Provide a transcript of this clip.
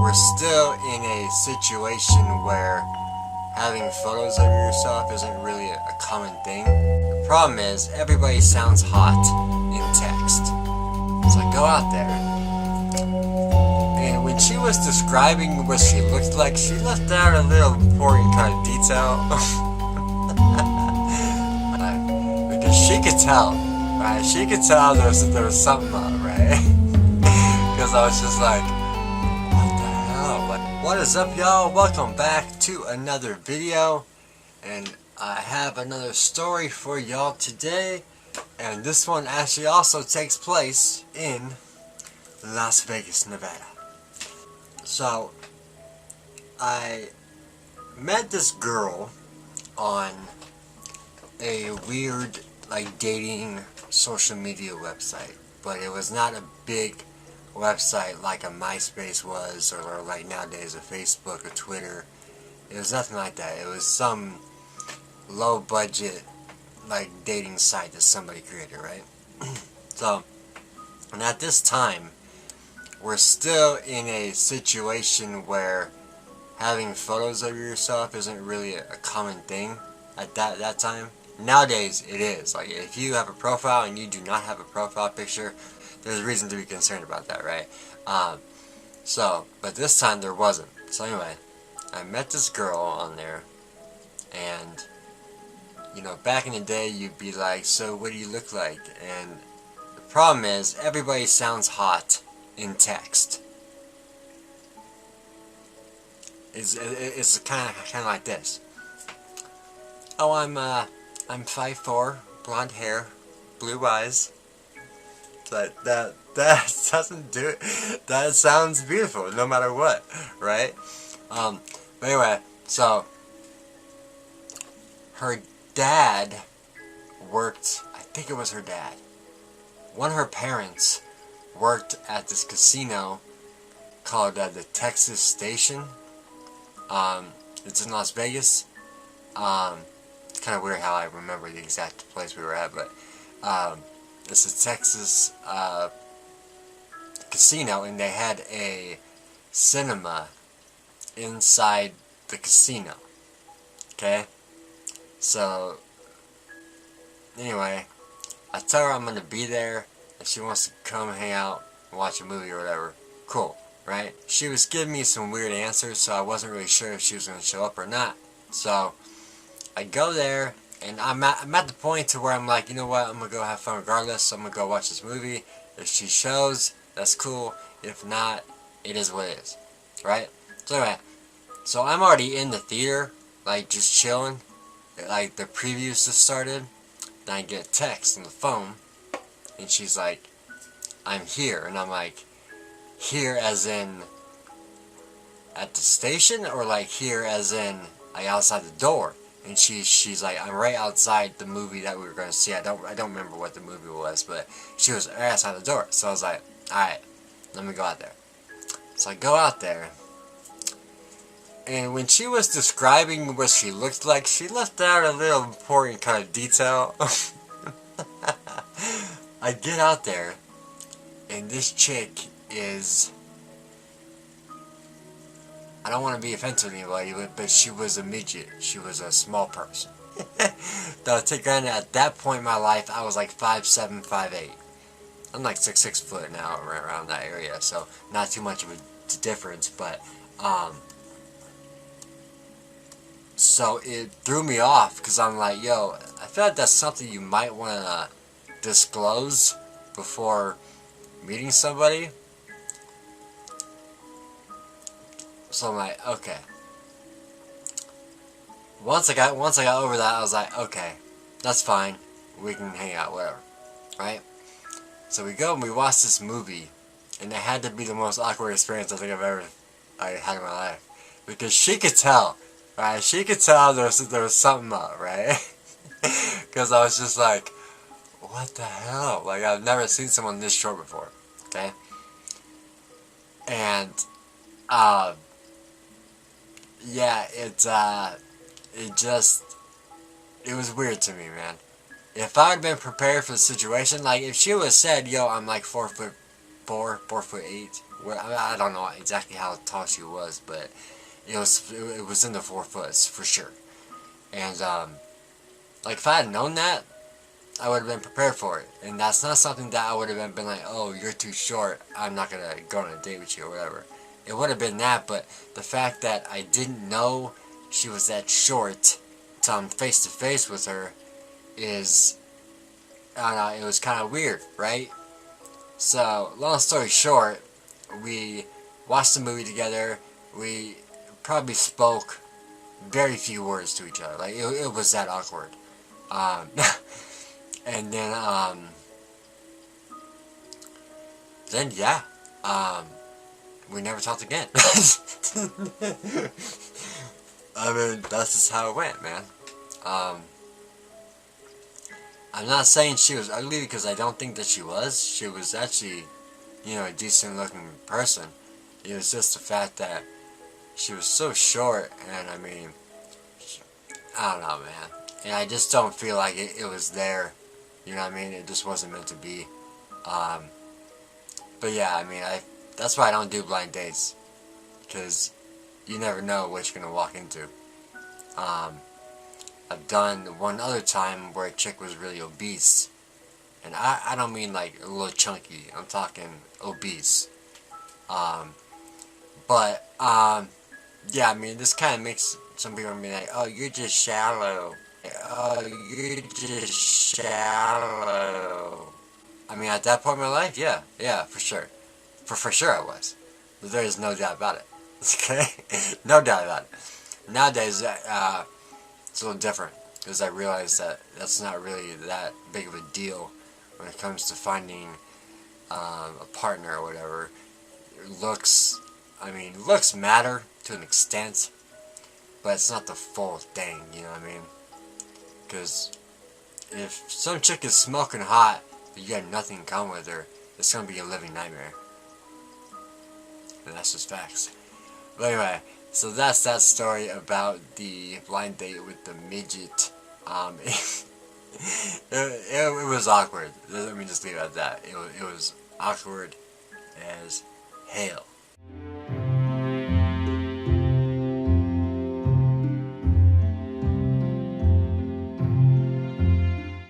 we're still in a situation where having photos of yourself isn't really a common thing. The problem is everybody sounds hot in text. So go out there. And when she was describing what she looked like, she left out a little important kind of detail. Because she could tell, right? She could tell there was something up, right? Because I was just like, what the hell? Like, what is up, y'all? Welcome back to another video. And I have another story for y'all today. And this one actually also takes place in Las Vegas, Nevada. So, I met this girl on a weird, like, dating social media website. But it was not a big website like a MySpace was, or like nowadays a Facebook or Twitter. It was nothing like that. It was some low budget, like, dating site that somebody created, right? So, and at this time, we're still in a situation where having photos of yourself isn't really a common thing at that time. Nowadays, it is. Like, if you have a profile and you do not have a profile picture, there's reason to be concerned about that, right? But this time there wasn't. So anyway, I met this girl on there, and, you know, back in the day, you'd be like, so what do you look like? And the problem is, everybody sounds hot in text. It's kind of like this. Oh, I'm 5'4", blonde hair, blue eyes. That doesn't do it. That sounds beautiful, no matter what, right? But anyway, so her dad worked. I think it was her dad. One of her parents worked at this casino called the Texas Station. It's in Las Vegas. It's kind of weird how I remember the exact place we were at, but it's a Texas casino, and they had a cinema inside the casino. Okay? So, anyway, I tell her I'm going to be there, and she wants to come hang out and watch a movie or whatever. Cool, right? She was giving me some weird answers, so I wasn't really sure if she was going to show up or not. So, I go there, and I'm at the point to where I'm like, you know what, I'm going to go have fun regardless, so I'm going to go watch this movie. If she shows, that's cool. If not, it is what it is, right? So anyway, so I'm already in the theater, like, just chilling. Like, the previews just started. Then I get a text on the phone, and she's like, I'm here. And I'm like, here as in at the station, or like here as in like outside the door? And she's like, I'm right outside the movie that we were going to see. I don't remember what the movie was, but she was right outside the door. So I was like, alright, let me go out there. So I go out there, and when she was describing what she looked like, she left out a little important kind of detail. I get out there, and this chick is, I don't want to be offensive to anybody, but she was a midget. She was a small person. Though, take granted, at that point in my life, I was like 5'7", 5'8". I'm like 6 foot now, around that area, so not too much of a difference, but, so it threw me off, because I'm like, yo, I feel like that's something you might want to disclose before meeting somebody. So I'm like, okay. Once I got over that, I was like, okay, that's fine. We can hang out, whatever, right? So we go and we watch this movie, and it had to be the most awkward experience I think I've ever had in my life, because she could tell, right? She could tell there was something up, right? Because I was just like, what the hell? Like, I've never seen someone this short before, okay? And yeah, it was weird to me, man. If I had been prepared for the situation, like, if she would have said, yo, I'm like 4'4", 4'8", I don't know exactly how tall she was, but it was in the 4 foot for sure. And like if I had known that, I would have been prepared for it. And that's not something that I would have been like, oh, you're too short, I'm not gonna go on a date with you or whatever. It would have been that, but the fact that I didn't know she was that short till I'm face to face with her is, I don't know, it was kind of weird, right? So, long story short, we watched the movie together. We probably spoke very few words to each other. Like, it was that awkward. And then yeah, we never talked again. I mean, that's just how it went, man. I'm not saying she was ugly because I don't think that she was. She was actually, you know, a decent looking person. It was just the fact that she was so short, and I mean, I don't know, man. And I just don't feel like it was there. You know what I mean? It just wasn't meant to be. But yeah, I mean, that's why I don't do blind dates. Because you never know what you're going to walk into. I've done one other time where a chick was really obese. And I don't mean like a little chunky. I'm talking obese. Yeah, I mean, this kind of makes some people be like, oh, you're just shallow. Oh, you're just shallow. I mean, at that point in my life, yeah, for sure. For sure I was. But there is no doubt about it. Okay? No doubt about it. Nowadays, it's a little different. Because I realize that that's not really that big of a deal when it comes to finding a partner or whatever. Looks matter to an extent. But it's not the full thing, you know what I mean? Because if some chick is smoking hot, but you got nothing in common with her, it's going to be a living nightmare. And that's just facts. But anyway, so that's that story about the blind date with the midget. It was awkward. Let me just leave it at that. It was awkward as hell.